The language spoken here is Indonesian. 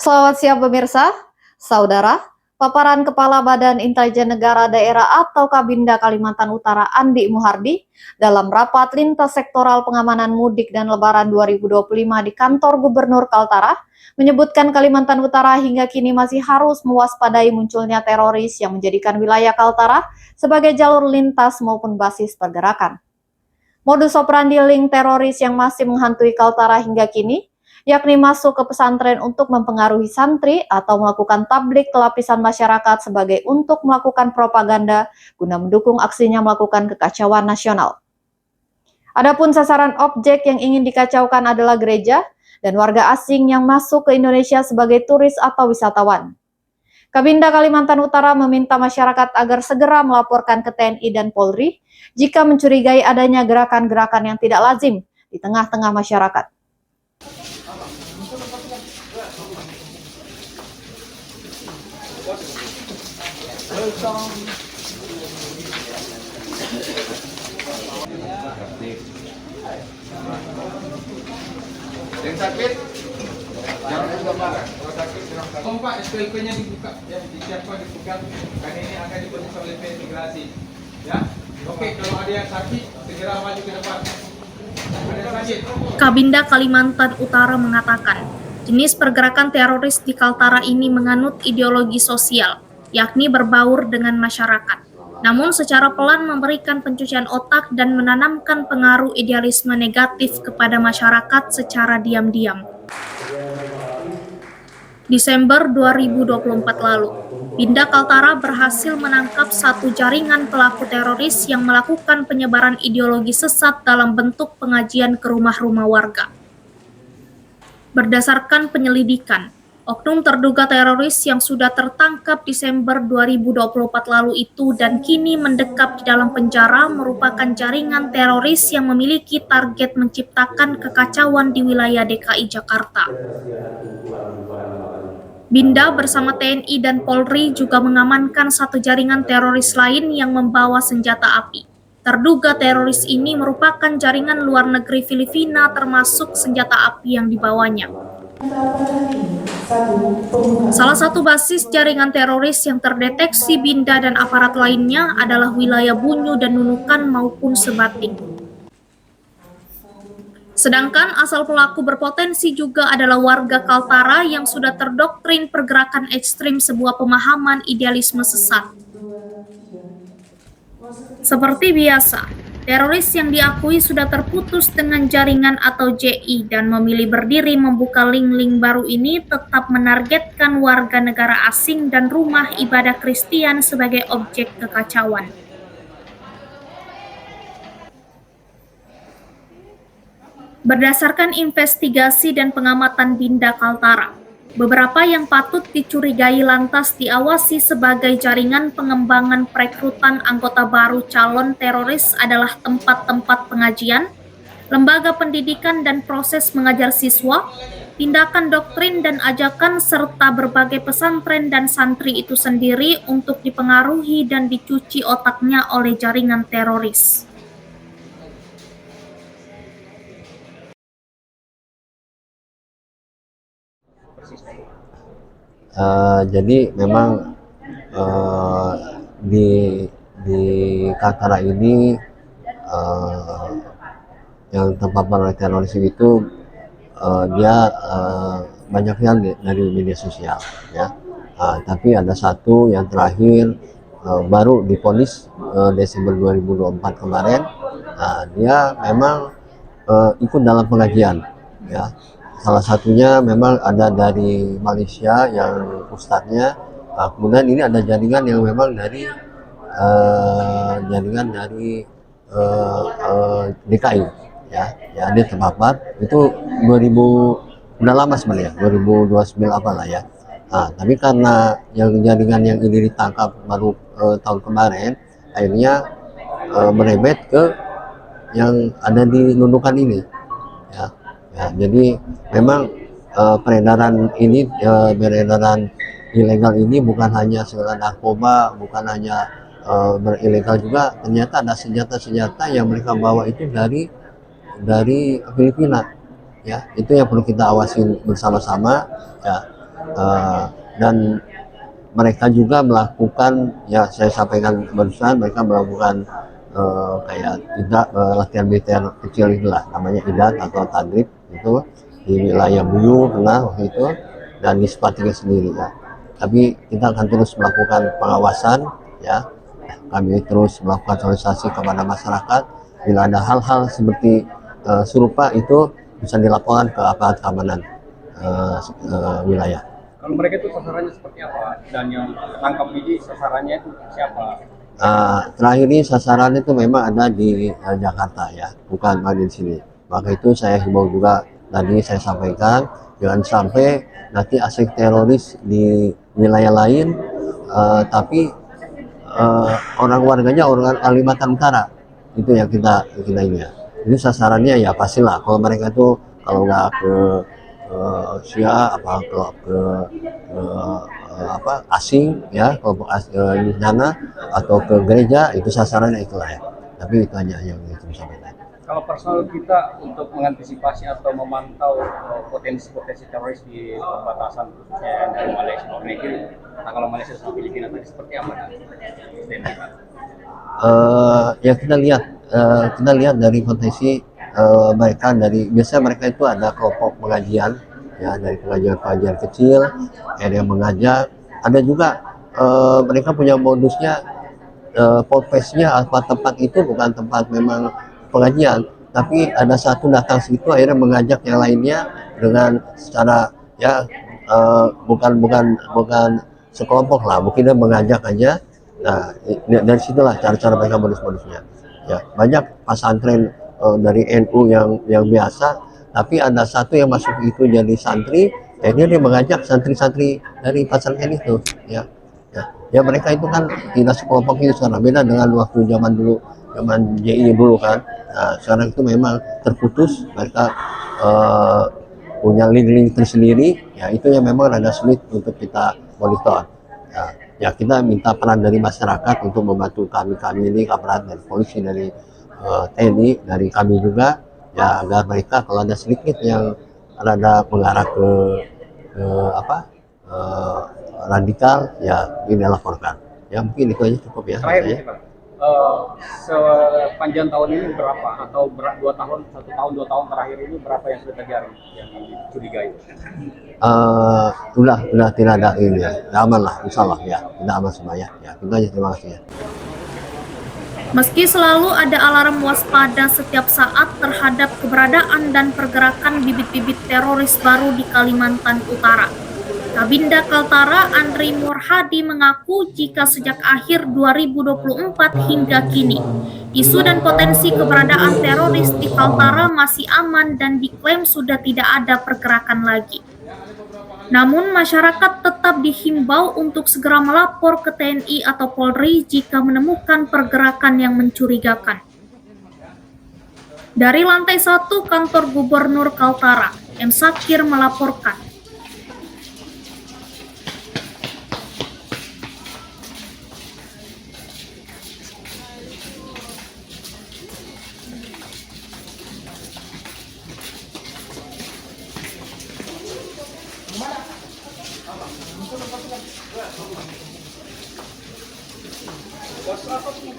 Selamat siang pemirsa, saudara. Paparan Kepala Badan Intelijen Negara Daerah atau Kabinda Kalimantan Utara Andi Muhardi dalam rapat lintas sektoral pengamanan mudik dan lebaran 2025 di kantor Gubernur Kaltara menyebutkan Kalimantan Utara hingga kini masih harus mewaspadai munculnya teroris yang menjadikan wilayah Kaltara sebagai jalur lintas maupun basis pergerakan. Modus operandi link teroris yang masih menghantui Kaltara hingga kini yakni masuk ke pesantren untuk mempengaruhi santri atau melakukan tablik ke lapisan masyarakat sebagai untuk melakukan propaganda guna mendukung aksinya melakukan kekacauan nasional. Adapun sasaran objek yang ingin dikacaukan adalah gereja dan warga asing yang masuk ke Indonesia sebagai turis atau wisatawan. Kabinda Kalimantan Utara meminta masyarakat agar segera melaporkan ke TNI dan Polri jika mencurigai adanya gerakan-gerakan yang tidak lazim di tengah-tengah masyarakat. Yang sakit jangan buka barang. Kalau sakit jangan buka. Oh Pak, SPLP-nya dibuka, ya disiapkan dibuka. Kan ini akan diproses oleh imigrasi. Ya, oke. Kalau ada yang sakit, segera maju ke depan. Kabinda Kalimantan Utara mengatakan, jenis pergerakan teroris di Kaltara ini menganut ideologi sosial, yakni berbaur dengan masyarakat. Namun secara pelan memberikan pencucian otak dan menanamkan pengaruh idealisme negatif kepada masyarakat secara diam-diam. Desember 2024 lalu, Binda Kaltara berhasil menangkap satu jaringan pelaku teroris yang melakukan penyebaran ideologi sesat dalam bentuk pengajian ke rumah-rumah warga. Berdasarkan penyelidikan, oknum terduga teroris yang sudah tertangkap Desember 2024 lalu itu dan kini mendekap di dalam penjara merupakan jaringan teroris yang memiliki target menciptakan kekacauan di wilayah DKI Jakarta. Binda bersama TNI dan Polri juga mengamankan satu jaringan teroris lain yang membawa senjata api. Terduga teroris ini merupakan jaringan luar negeri Filipina termasuk senjata api yang dibawanya. Salah satu basis jaringan teroris yang terdeteksi Binda dan aparat lainnya adalah wilayah Bunyu dan Nunukan maupun Sebatik. Sedangkan asal pelaku berpotensi juga adalah warga Kaltara yang sudah terdoktrin pergerakan ekstrim sebuah pemahaman idealisme sesat. Seperti biasa, teroris yang diakui sudah terputus dengan jaringan atau JI dan memilih berdiri membuka link-link baru ini tetap menargetkan warga negara asing dan rumah ibadah Kristen sebagai objek kekacauan. Berdasarkan investigasi dan pengamatan Binda Kaltara, beberapa yang patut dicurigai lantas diawasi sebagai jaringan pengembangan perekrutan anggota baru calon teroris adalah tempat-tempat pengajian, lembaga pendidikan dan proses mengajar siswa, tindakan doktrin dan ajakan serta berbagai pesantren dan santri itu sendiri untuk dipengaruhi dan dicuci otaknya oleh jaringan teroris. Jadi memang di Kaltara ini yang terpapar oleh teroris itu dia banyaknya dari media sosial, ya. Tapi ada satu yang terakhir baru divonis Desember 2024 kemarin. Dia memang ikut dalam pengajian, ya. Salah satunya memang ada dari Malaysia yang ustadznya, kemudian ini ada jaringan yang memang dari DKI, ya dia terpapar itu 2000, udah lama sebenarnya 2029 apa lah ya. Tapi karena yang jaringan yang ini ditangkap baru tahun kemarin, akhirnya merebet ke yang ada di Nunukan ini, ya. Jadi memang peredaran ilegal ini bukan hanya sekedar narkoba, bukan hanya berilegal juga, ternyata ada senjata-senjata yang mereka bawa itu dari Filipina, ya. Itu yang perlu kita awasi bersama-sama, ya. Dan mereka juga melakukan, ya saya sampaikan barusan, mereka melakukan kayak tidak latihan militer kecil itulah namanya idat atau tadrib itu di wilayah Buyu Tengah waktu itu dan di Sepatika sendiri ya. Tapi kita akan terus melakukan pengawasan ya, kami terus melakukan sosialisasi kepada masyarakat bila ada hal-hal seperti serupa itu bisa dilaporkan ke aparat keamanan wilayah. Kalau mereka itu sasarannya seperti apa? Dan yang tangkap ini sasarannya itu siapa? Terakhir ini sasaran itu memang ada di Jakarta ya, bukan di sini. Maka itu saya himbau juga tadi saya sampaikan, jangan sampai nanti aksi teroris di wilayah lain, tapi orang warganya orang Kalimantan Utara itu yang kita ini ya. Ini sasarannya ya pastilah kalau mereka itu kalau nggak ke Rusia ke asing ya, kelompok di sana atau ke gereja itu sasarannya itulah ya. Tapi itu hanya yang itu sampaikan. Kalau personal kita untuk mengantisipasi atau memantau potensi teroris di perbatasan khususnya dari Malaysia dan Negeri, nah kalau Malaysia sama Filipina tadi seperti apa Ya kita lihat dari potensi mereka dari biasanya mereka itu ada kelompok pengajian ya, dari pengajian kecil ada yang mengajak, ada juga mereka punya modusnya polpesnya apa tempat itu bukan tempat memang pengajian, tapi ada satu datang situ akhirnya mengajak yang lainnya dengan secara ya bukan sekelompok lah, mungkin dia mengajak aja. Nah dari situlah cara-cara mereka modus-modusnya ya. Banyak pesantren dari NU yang biasa, tapi ada satu yang masuk itu jadi santri, akhirnya dia mengajak santri-santri dari pesantren itu ya. Ya mereka itu kan tidak sekelompok itu sekarang, beda dengan waktu zaman dulu, zaman JI dulu kan. Nah, sekarang itu memang terputus, mereka punya link-link tersendiri ya, itu yang memang ada sulit untuk kita monitor ya. Kita minta peran dari masyarakat untuk membantu kami ini, aparat dari polisi, dari TNI, dari kami juga ya, agar mereka kalau ada sedikit yang rada mengarah ke radikal ya ini laporkan ya. Mungkin itu aja cukup ya. Terakhir Pak, sepanjang tahun ini berapa atau 2 tahun, 1 tahun 2 tahun terakhir ini berapa yang sudah terjadi yang dicurigai? Udah tidak ada ini ya, aman lah insyaallah ya, tidak aman semua ya. Itu aja, terima kasih ya. Meski selalu ada alarm waspada setiap saat terhadap keberadaan dan pergerakan bibit-bibit teroris baru di Kalimantan Utara, Kabinda Kaltara Andri Murhadi mengaku jika sejak akhir 2024 hingga kini, isu dan potensi keberadaan teroris di Kaltara masih aman dan diklaim sudah tidak ada pergerakan lagi. Namun masyarakat tetap dihimbau untuk segera melapor ke TNI atau Polri jika menemukan pergerakan yang mencurigakan. Dari lantai 1 kantor Gubernur Kaltara, M. Sakir melaporkan. Bos apa sih?